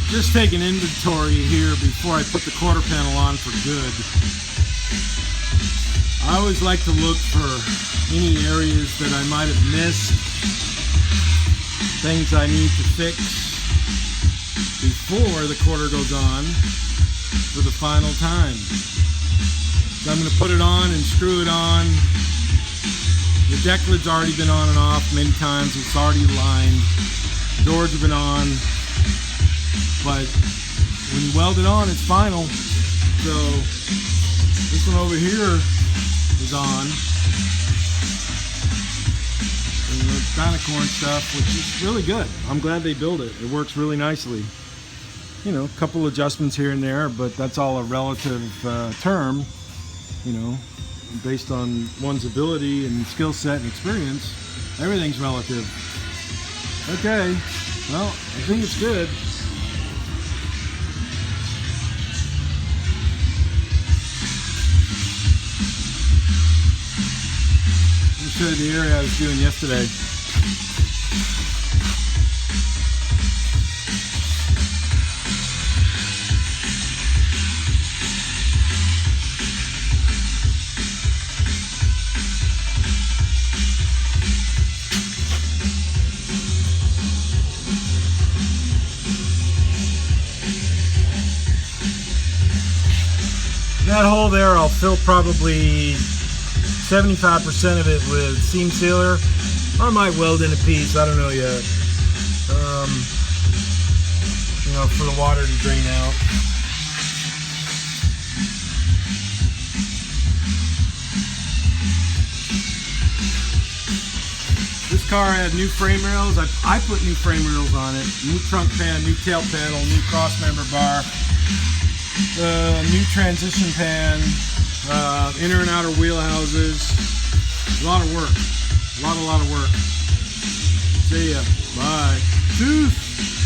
Just taking inventory here before I put the quarter panel on for good. I always like to look for any areas that I might have missed, things I need to fix before the quarter goes on for the final time. So I'm going to put it on and screw it on. The deck lid's already been on and off many times. It's already lined. Doors have been on. But when you weld it on, it's final. So this one over here is on. And the Dynacorn stuff, which is really good. I'm glad they built it. It works really nicely. You know, a couple adjustments here and there, but that's all a relative term. You know, based on one's ability and skill set and experience, everything's relative. Okay, well, I think it's good. Let me show you the area I was doing yesterday. That hole there, I'll fill probably 75% of it with seam sealer. Or I might weld in a piece, I don't know yet. You know, for the water to drain out. This car had new frame rails. I put new frame rails on it. New trunk pan, new tail panel, new cross member bar. New transition pan, inner and outer wheel houses. A lot of work. A lot of work. See ya. Bye. Tschüss.